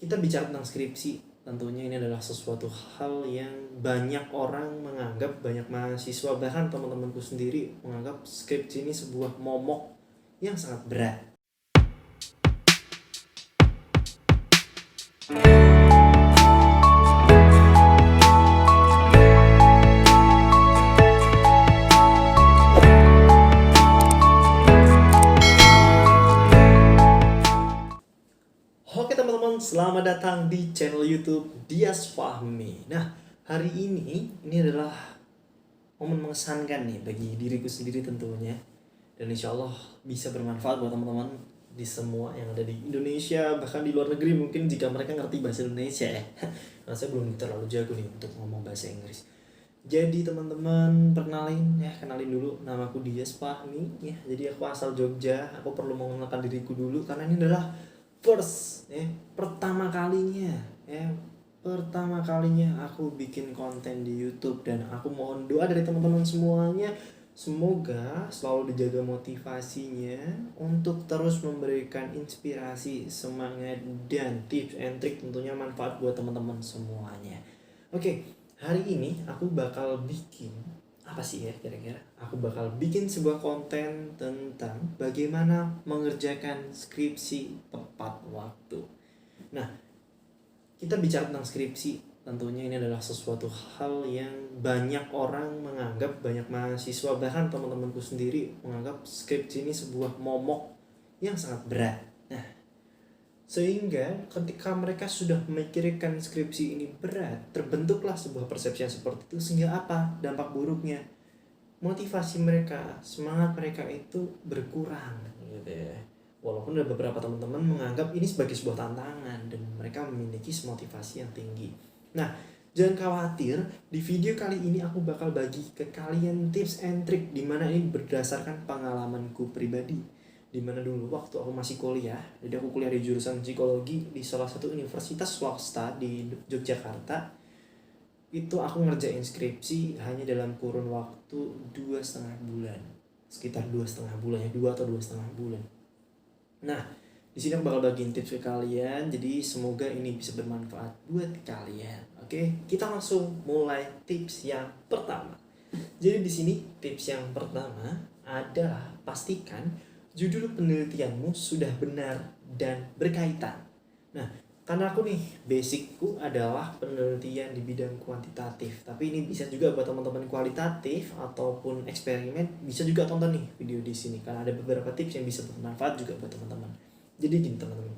Kita bicara tentang skripsi, tentunya ini adalah sesuatu hal yang banyak orang menganggap, banyak mahasiswa, bahkan teman-temanku sendiri menganggap skripsi ini sebuah momok yang sangat berat. Oke teman-teman, selamat datang di channel YouTube Dias Fahmi. Nah, hari ini adalah momen mengesankan nih bagi diriku sendiri tentunya. Dan insya Allah bisa bermanfaat buat teman-teman di semua yang ada di Indonesia, bahkan di luar negeri mungkin jika mereka ngerti bahasa Indonesia ya. Karena saya belum terlalu jago nih untuk ngomong bahasa Inggris. Jadi teman-teman kenalin dulu, namaku Dias Fahmi ya. Jadi aku asal Jogja, aku perlu mengenalkan diriku dulu karena ini adalah pertama kalinya aku bikin konten di YouTube, dan aku mohon doa dari teman-teman semuanya, semoga selalu dijaga motivasinya untuk terus memberikan inspirasi, semangat, dan tips and trik tentunya manfaat buat teman-teman semuanya. Oke, hari ini aku bakal bikin apa sih ya kira-kira? Aku bakal bikin sebuah konten tentang bagaimana mengerjakan skripsi tepat waktu. Nah, kita bicara tentang skripsi, tentunya ini adalah sesuatu hal yang banyak orang menganggap, banyak mahasiswa, bahkan teman-temanku sendiri menganggap skripsi ini sebuah momok yang sangat berat. Nah, sehingga ketika mereka sudah memikirkan skripsi ini berat, terbentuklah sebuah persepsi yang seperti itu, sehingga apa? Dampak buruknya, motivasi mereka, semangat mereka itu berkurang gitu ya. Walaupun ada beberapa teman-teman menganggap ini sebagai sebuah tantangan dan mereka memiliki motivasi yang tinggi. Nah, jangan khawatir, di video kali ini aku bakal bagi ke kalian tips and trick dimana ini berdasarkan pengalamanku pribadi. Dimana dulu waktu aku masih kuliah, jadi aku kuliah di jurusan psikologi di salah satu universitas swasta di Yogyakarta. Itu aku ngerjain skripsi hanya dalam kurun waktu 2,5 bulan, sekitar 2,5 bulan ya, 2 atau 2,5 bulan. Nah, di sini aku bakal bagiin tips ke kalian, jadi semoga ini bisa bermanfaat buat kalian. Oke, kita langsung mulai tips yang pertama. Jadi di sini tips yang pertama adalah pastikan judul penelitianmu sudah benar dan berkaitan. Nah, karena aku nih basicku adalah penelitian di bidang kuantitatif, tapi ini bisa juga buat teman-teman kualitatif ataupun eksperimen, bisa juga tonton nih video di sini karena ada beberapa tips yang bisa bermanfaat juga buat teman-teman. Jadi gini teman-teman,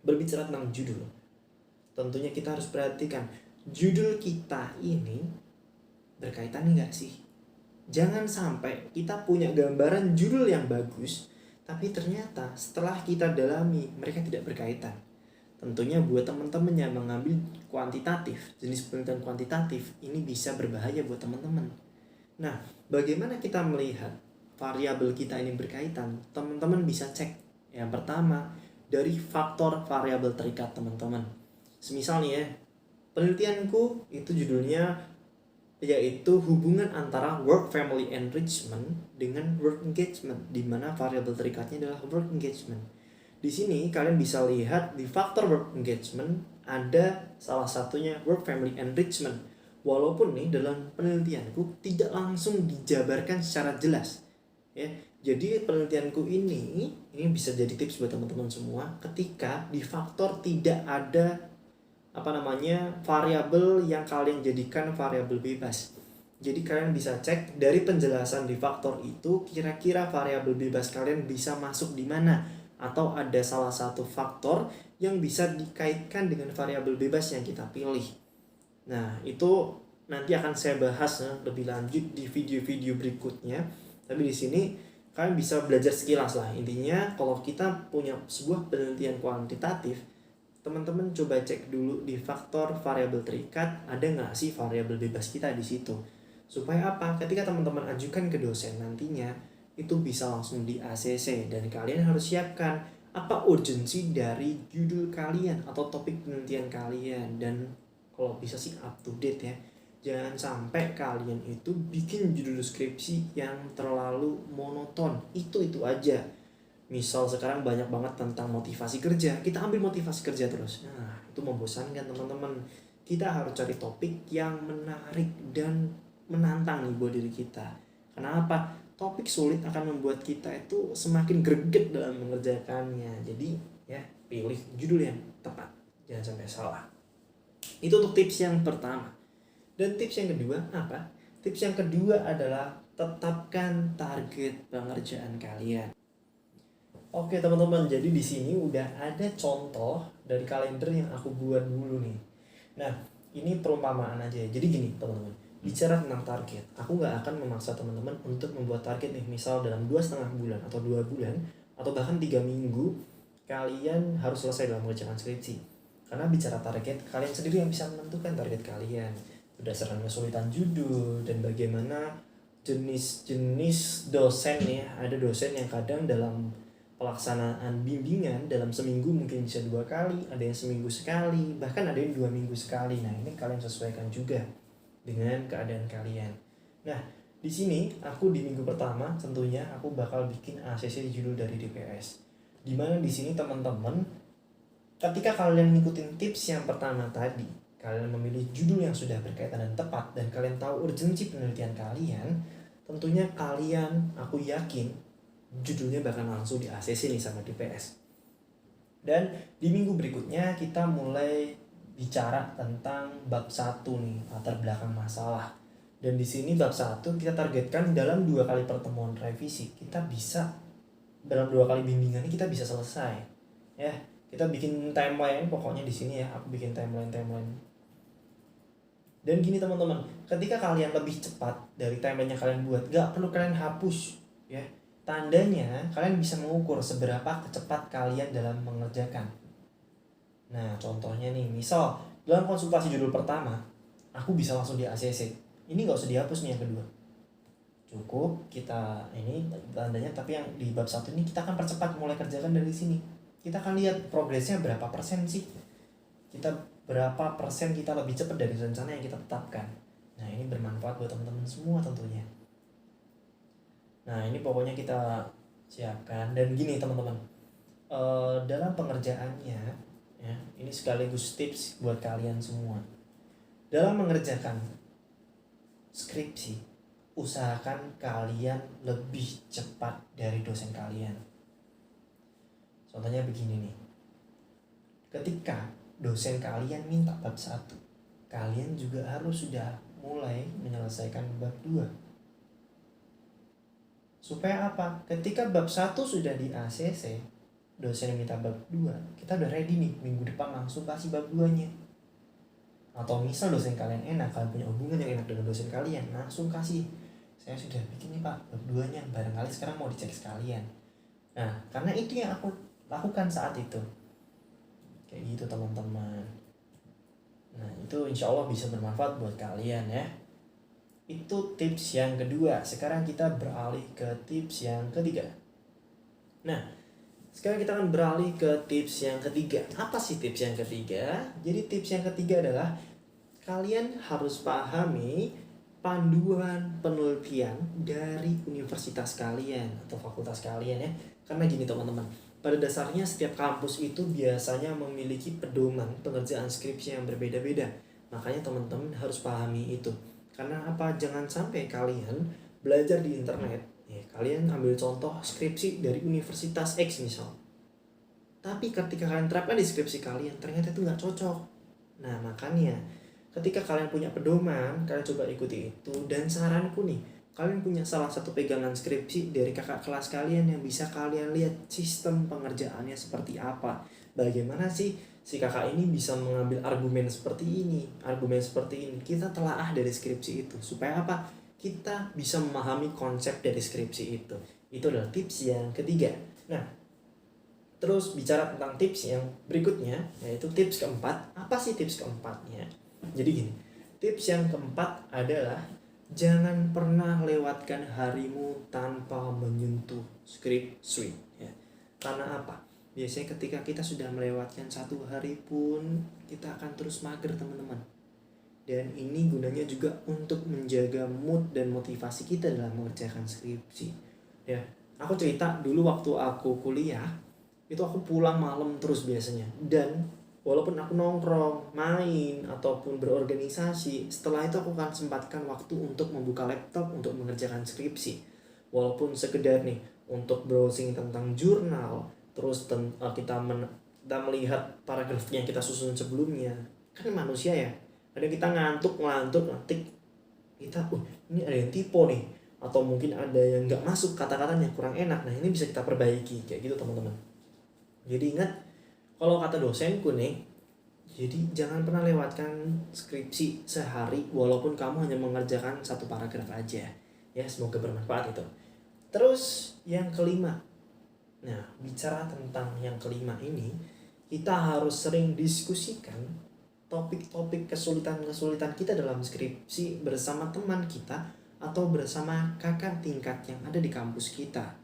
berbicara tentang judul, tentunya kita harus perhatikan judul kita ini berkaitan enggak sih? Jangan sampai kita punya gambaran judul yang bagus, tapi ternyata setelah kita dalami mereka tidak berkaitan. Tentunya buat teman-teman yang mengambil kuantitatif, jenis penelitian kuantitatif, ini bisa berbahaya buat teman-teman. Nah, bagaimana kita melihat variabel kita ini berkaitan? Teman-teman bisa cek. Yang pertama, dari faktor variabel terikat teman-teman. Semisal nih ya, penelitianku itu judulnya yaitu hubungan antara work family enrichment dengan work engagement, di mana variabel terikatnya adalah work engagement. Di sini kalian bisa lihat di faktor work engagement ada salah satunya work family enrichment. Walaupun nih dalam penelitianku tidak langsung dijabarkan secara jelas ya. Jadi penelitianku ini bisa jadi tips buat teman-teman semua ketika di faktor tidak ada variabel yang kalian jadikan variabel bebas. Jadi kalian bisa cek dari penjelasan di faktor itu, kira-kira variabel bebas kalian bisa masuk di mana, atau ada salah satu faktor yang bisa dikaitkan dengan variabel bebas yang kita pilih. Nah, itu nanti akan saya bahas lebih lanjut di video-video berikutnya. Tapi di sini kalian bisa belajar sekilas lah. Intinya kalau kita punya sebuah penelitian kuantitatif, teman-teman coba cek dulu di faktor variabel terikat ada nggak sih variabel bebas kita di situ, supaya apa? Ketika teman-teman ajukan ke dosen nantinya itu bisa langsung di ACC, dan kalian harus siapkan apa urgensi dari judul kalian atau topik penelitian kalian, dan kalau bisa sih up to date ya. Jangan sampai kalian itu bikin judul skripsi yang terlalu monoton, itu aja. Misal sekarang banyak banget tentang motivasi kerja, kita ambil motivasi kerja terus. Nah, itu membosankan teman-teman. Kita harus cari topik yang menarik dan menantang nih buat diri kita. Kenapa? Topik sulit akan membuat kita itu semakin greget dalam mengerjakannya. Jadi, ya, pilih judul yang tepat. Jangan sampai salah. Itu untuk tips yang pertama. Dan tips yang kedua apa? Tips yang kedua adalah tetapkan target pengerjaan kalian. Oke teman-teman, jadi di sini udah ada contoh dari kalender yang aku buat dulu nih. Nah, ini perumpamaan aja ya. Jadi gini teman-teman, bicara tentang target, aku nggak akan memaksa teman-teman untuk membuat target nih. Misal dalam 2,5 bulan atau 2 bulan atau bahkan 3 minggu kalian harus selesai dalam mengerjakan skripsi. Karena bicara target, kalian sendiri yang bisa menentukan target kalian berdasarkan kesulitan judul dan bagaimana jenis-jenis dosen ya. Ada dosen yang kadang dalam pelaksanaan bimbingan dalam seminggu mungkin bisa 2 kali, ada yang seminggu sekali, bahkan ada yang 2 minggu sekali. Nah, ini kalian sesuaikan juga dengan keadaan kalian. Nah, di sini aku di minggu pertama tentunya aku bakal bikin ACC judul dari DPS. Dimana di sini teman-teman, ketika kalian ngikutin tips yang pertama tadi, kalian memilih judul yang sudah berkaitan dan tepat, dan kalian tahu urgensi penelitian kalian, tentunya kalian, aku yakin, judulnya bakal langsung di ACC nih sama DPS. Dan di minggu berikutnya kita mulai bicara tentang bab 1 nih, latar belakang masalah. Dan di sini bab 1 kita targetkan dalam 2 kali pertemuan revisi kita bisa, dalam 2 kali bimbingan ini kita bisa selesai. Ya, kita bikin timeline pokoknya di sini ya, aku bikin timeline. Dan gini teman-teman, ketika kalian lebih cepat dari timeline yang kalian buat, gak perlu kalian hapus ya. Tandanya kalian bisa mengukur seberapa cepat kalian dalam mengerjakan. Nah, contohnya nih, misal dalam konsultasi judul pertama, aku bisa langsung di ACC. Ini gak usah dihapus nih yang kedua. Cukup kita ini tandanya, tapi yang di bab 1 ini kita akan percepat mulai kerjakan dari sini. Kita akan lihat progresnya berapa persen sih. Berapa persen kita lebih cepat dari rencana yang kita tetapkan. Nah, ini bermanfaat buat teman-teman semua tentunya. Nah, ini pokoknya kita siapkan. Dan gini teman-teman, dalam pengerjaannya ya, ini sekaligus tips buat kalian semua. Dalam mengerjakan skripsi, usahakan kalian lebih cepat dari dosen kalian. Contohnya begini nih, ketika dosen kalian minta bab 1, kalian juga harus sudah mulai menyelesaikan bab 2. Supaya apa? Ketika bab 1 sudah di ACC, dosen yang minta bab 2, kita udah ready nih, minggu depan langsung kasih bab 2-nya. Atau misal dosen kalian enak, kalian punya hubungan yang enak dengan dosen kalian, langsung kasih, saya sudah bikin nih Pak bab 2-nya, barangkali sekarang mau dicek sekalian. Nah, karena itu yang aku lakukan saat itu. Kayak gitu teman-teman. Nah, itu insya Allah bisa bermanfaat buat kalian ya. Itu tips yang kedua. Sekarang kita beralih ke tips yang ketiga. Nah, sekarang kita akan beralih ke tips yang ketiga. Apa sih tips yang ketiga? Jadi tips yang ketiga adalah kalian harus pahami panduan penelitian dari universitas kalian atau fakultas kalian ya. Karena gini teman-teman, pada dasarnya setiap kampus itu biasanya memiliki pedoman pengerjaan skripsi yang berbeda-beda. Makanya teman-teman harus pahami itu. Karena apa? Jangan sampai kalian belajar di internet, ya, kalian ambil contoh skripsi dari Universitas X misal. Tapi ketika kalian terapkan di skripsi kalian, ternyata itu nggak cocok. Nah, makanya ketika kalian punya pedoman, kalian coba ikuti itu. Dan saranku nih, kalian punya salah satu pegangan skripsi dari kakak kelas kalian yang bisa kalian lihat sistem pengerjaannya seperti apa. Bagaimana sih si kakak ini bisa mengambil argumen seperti ini, argumen seperti ini. Kita telaah dari skripsi itu. Supaya apa? Kita bisa memahami konsep dari skripsi itu. Itu adalah tips yang ketiga. Nah, terus bicara tentang tips yang berikutnya, yaitu tips keempat. Apa sih tips keempatnya? Jadi gini, tips yang keempat adalah jangan pernah lewatkan harimu tanpa menyentuh skripsi ya. Karena apa? Biasanya ketika kita sudah melewatkan 1 hari pun kita akan terus mager teman-teman. Dan ini gunanya juga untuk menjaga mood dan motivasi kita dalam mengerjakan skripsi ya. Aku cerita dulu waktu aku kuliah, itu aku pulang malam terus biasanya. Dan walaupun aku nongkrong, main, ataupun berorganisasi, setelah itu aku akan sempatkan waktu untuk membuka laptop untuk mengerjakan skripsi. Walaupun sekedar nih, untuk browsing tentang jurnal, terus kita melihat paragraf yang kita susun sebelumnya. Kan manusia ya, kadang kita ngantuk, ngetik, kita, ini ada yang typo nih. Atau mungkin ada yang nggak masuk kata-katanya, kurang enak. Nah ini bisa kita perbaiki, kayak gitu teman-teman. Jadi ingat, kalau kata dosenku nih, jadi jangan pernah lewatkan skripsi sehari walaupun kamu hanya mengerjakan satu paragraf aja. Ya, semoga bermanfaat itu. Terus yang kelima. Nah, bicara tentang yang kelima ini, kita harus sering diskusikan topik-topik kesulitan-kesulitan kita dalam skripsi bersama teman kita atau bersama kakak tingkat yang ada di kampus kita.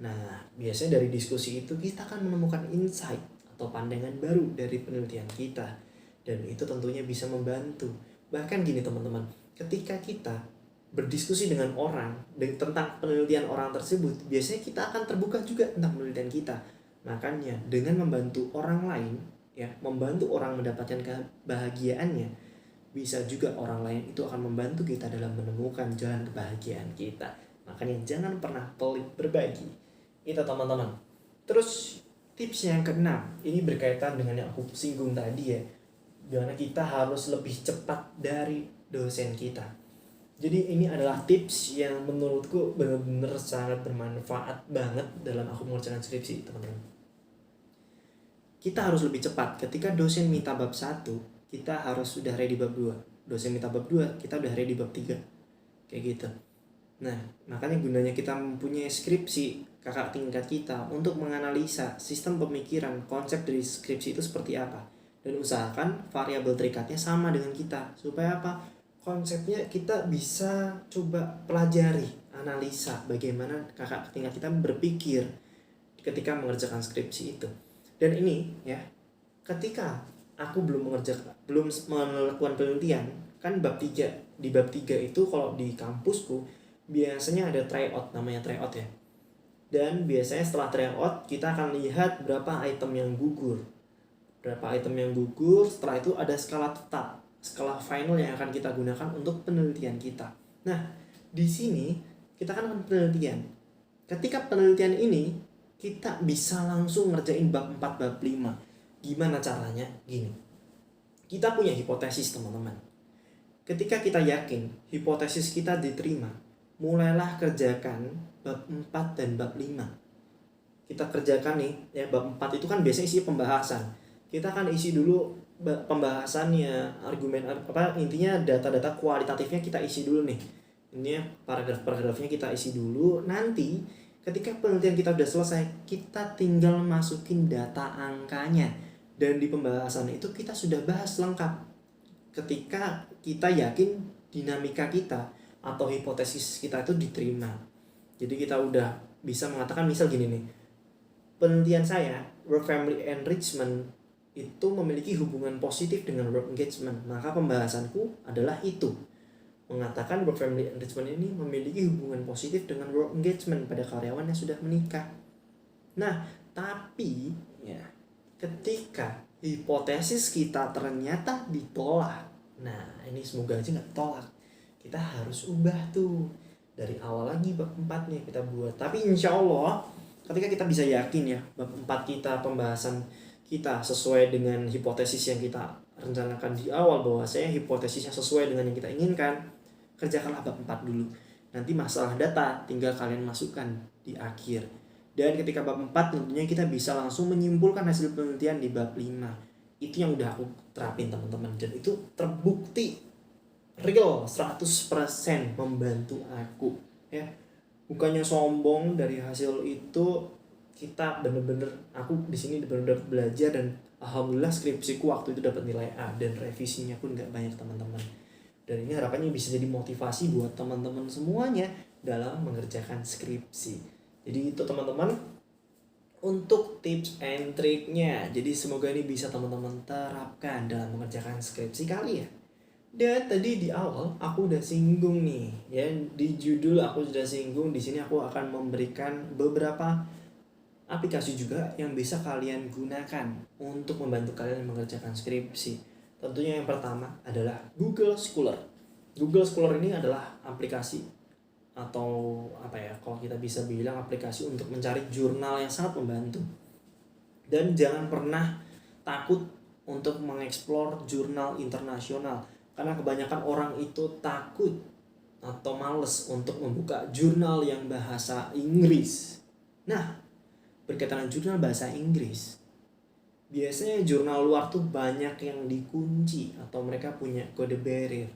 Nah, biasanya dari diskusi itu kita akan menemukan insight atau pandangan baru dari penelitian kita. Dan itu tentunya bisa membantu. Bahkan gini teman-teman, ketika kita berdiskusi dengan orang tentang penelitian orang tersebut, biasanya kita akan terbuka juga tentang penelitian kita. Makanya dengan membantu orang lain, ya, membantu orang mendapatkan kebahagiaannya, bisa juga orang lain itu akan membantu kita dalam menemukan jalan kebahagiaan kita. Makanya jangan pernah pelit berbagi. Itu teman-teman. Terus tips yang keenam, ini berkaitan dengan yang aku singgung tadi ya, dimana kita harus lebih cepat dari dosen kita. Jadi ini adalah tips yang menurutku benar-benar sangat bermanfaat banget dalam aku mengerjakan skripsi teman-teman. Kita harus lebih cepat. Ketika dosen minta bab 1, kita harus sudah ready bab 2. Dosen minta bab 2, kita udah ready bab 3. Kayak gitu. Nah, makanya gunanya kita mempunyai skripsi kakak tingkat kita untuk menganalisa sistem pemikiran, konsep dari skripsi itu seperti apa. Dan usahakan variabel terikatnya sama dengan kita. Supaya apa? Konsepnya kita bisa coba pelajari, analisa bagaimana kakak tingkat kita berpikir ketika mengerjakan skripsi itu. Dan ini ya, ketika aku belum melakukan penelitian, kan bab 3. Di bab 3 itu kalau di kampusku biasanya ada tryout, namanya tryout ya. Dan biasanya setelah tryout kita akan lihat berapa item yang gugur. Setelah itu ada skala tetap, skala final yang akan kita gunakan untuk penelitian kita. Nah, di sini kita kan penelitian. Ketika penelitian ini kita bisa langsung ngerjain bab 4, bab 5. Gimana caranya? Gini. Kita punya hipotesis, teman-teman. Ketika kita yakin hipotesis kita diterima, mulailah kerjakan bab 4 dan bab 5. Kita kerjakan nih, ya bab 4 itu kan biasanya isi pembahasan. Kita akan isi dulu pembahasannya, intinya data-data kualitatifnya kita isi dulu nih. Ini paragraf-paragrafnya kita isi dulu. Nanti ketika penelitian kita udah selesai, kita tinggal masukin data angkanya. Dan di pembahasan itu kita sudah bahas lengkap. Ketika kita yakin dinamika kita atau hipotesis kita itu diterima. Jadi kita udah bisa mengatakan misal gini nih. Penelitian saya, work family enrichment itu memiliki hubungan positif dengan work engagement. Maka pembahasanku adalah itu. Mengatakan work family enrichment ini memiliki hubungan positif dengan work engagement pada karyawan yang sudah menikah. Nah, tapi ya, ketika hipotesis kita ternyata ditolak, nah ini semoga aja nggak tolak, kita harus ubah tuh dari awal lagi bab 4 nya kita buat. Tapi insya Allah ketika kita bisa yakin ya bab 4 kita, pembahasan kita sesuai dengan hipotesis yang kita rencanakan di awal, bahwa saya hipotesisnya sesuai dengan yang kita inginkan, kerjakanlah bab 4 dulu. Nanti masalah data tinggal kalian masukkan di akhir. Dan ketika bab 4 tentunya kita bisa langsung menyimpulkan hasil penelitian di bab 5. Itu yang udah aku terapin teman-teman. Dan itu terbukti real 100% membantu aku. Ya, bukannya sombong, dari hasil itu kita bener-bener, aku di sini bener-bener belajar, dan alhamdulillah skripsiku waktu itu dapat nilai A dan revisinya pun nggak banyak teman-teman. Dan ini harapannya bisa jadi motivasi buat teman-teman semuanya dalam mengerjakan skripsi. Jadi itu teman-teman untuk tips and triknya. Jadi semoga ini bisa teman-teman terapkan dalam mengerjakan skripsi kalian. Dan tadi di awal aku udah singgung nih, ya di judul aku sudah singgung. Di sini aku akan memberikan beberapa aplikasi juga yang bisa kalian gunakan untuk membantu kalian mengerjakan skripsi. Tentunya yang pertama adalah Google Scholar. Google Scholar ini adalah aplikasi atau apa ya, kalau kita bisa bilang aplikasi untuk mencari jurnal yang sangat membantu. Dan jangan pernah takut untuk mengeksplor jurnal internasional, karena kebanyakan orang itu takut atau males untuk membuka jurnal yang bahasa Inggris. Nah, berkaitan dengan jurnal bahasa Inggris, biasanya jurnal luar tuh banyak yang dikunci atau mereka punya kode barrier.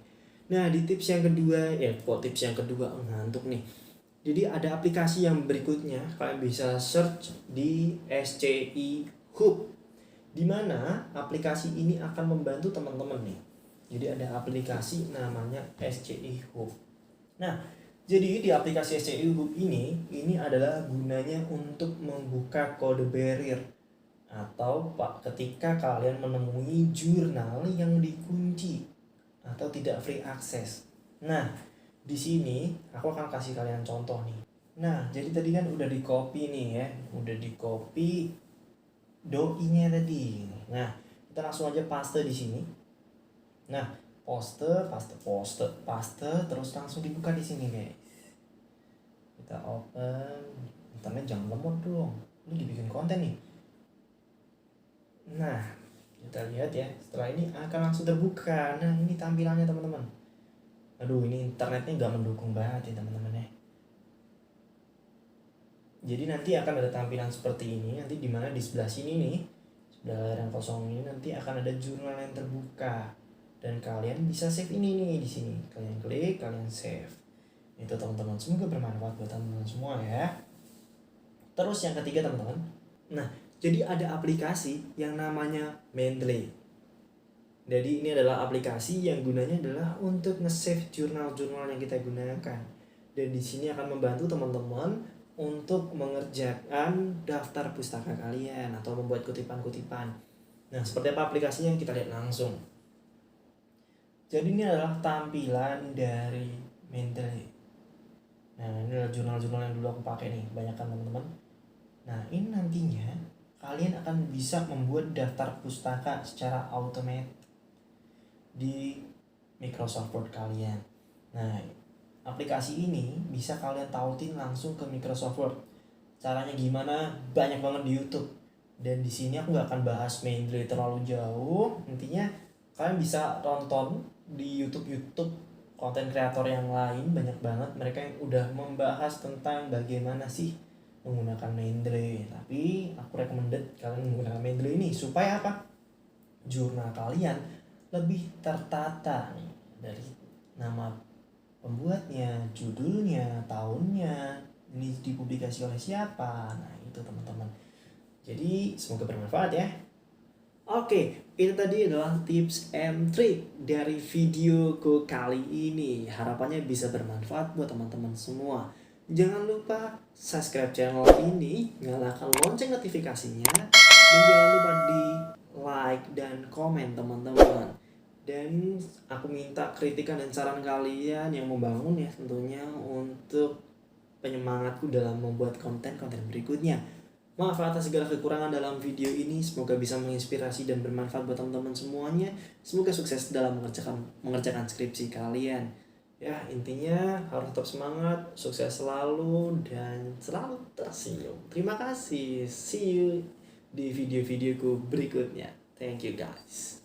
Nah, di tips yang kedua, tips yang kedua ngantuk nih. Jadi ada aplikasi yang berikutnya, kalian bisa search di SCI Hub, di mana aplikasi ini akan membantu teman-teman nih. Jadi ada aplikasi namanya SCI Hub. Nah, jadi di aplikasi SCI Hub ini adalah gunanya untuk membuka kode barrier atau ketika kalian menemui jurnal yang dikunci atau tidak free access. Nah, di sini aku akan kasih kalian contoh nih. Nah, jadi tadi kan udah di copy nih ya, udah di copy doi-nya tadi. Nah, kita langsung aja paste di sini. Nah, paste, terus langsung dibuka di sini guys. Kita open, internet jangan lemot dong, ini dibikin konten nih. Nah, kita lihat ya, setelah ini akan langsung terbuka. Nah, ini tampilannya teman-teman. Aduh, ini internetnya gak mendukung banget ya teman-teman ya. Jadi nanti akan ada tampilan seperti ini, nanti dimana di sebelah sini nih, sebelah layar yang kosong ini nanti akan ada jurnal yang terbuka. Dan kalian bisa save ini nih di sini. Kalian klik, kalian save. Itu teman-teman, semoga bermanfaat buat teman-teman semua ya. Terus yang ketiga teman-teman. Nah, jadi ada aplikasi yang namanya Mendeley. Jadi ini adalah aplikasi yang gunanya adalah untuk nge-save jurnal-jurnal yang kita gunakan. Dan di sini akan membantu teman-teman untuk mengerjakan daftar pustaka kalian atau membuat kutipan-kutipan. Nah, seperti apa aplikasinya kita lihat langsung. Jadi ini adalah tampilan dari Mendeley. Nah, ini adalah jurnal-jurnal yang dulu aku pakai nih, banyak kan teman-teman. Nah, ini nantinya kalian akan bisa membuat daftar pustaka secara otomatis di Microsoft Word kalian. Nah, aplikasi ini bisa kalian tautin langsung ke Microsoft Word. Caranya gimana? Banyak banget di YouTube. Dan di sini aku nggak akan bahas Mendeley terlalu jauh. Intinya kalian bisa tonton di YouTube konten kreator yang lain, banyak banget mereka yang udah membahas tentang bagaimana sih menggunakan Mendeley. Tapi aku recommended kalian menggunakan Mendeley ini supaya apa? Jurnal kalian lebih tertata nih, dari nama pembuatnya, judulnya, tahunnya, ini dipublikasi oleh siapa. Nah, itu teman-teman. Jadi semoga bermanfaat ya. Oke, itu tadi adalah tips and trick dari videoku kali ini. Harapannya bisa bermanfaat buat teman-teman semua. Jangan lupa subscribe channel ini, nyalakan lonceng notifikasinya, dan jangan lupa di like dan komen teman-teman. Dan aku minta kritikan dan saran kalian yang membangun ya tentunya untuk penyemangatku dalam membuat konten-konten berikutnya. Maaf atas segala kekurangan dalam video ini, semoga bisa menginspirasi dan bermanfaat buat teman-teman semuanya. Semoga sukses dalam mengerjakan skripsi kalian. Ya, intinya harus tetap semangat, sukses selalu, dan selalu tersenyum. Terima kasih. See you di video-videoku berikutnya. Thank you guys.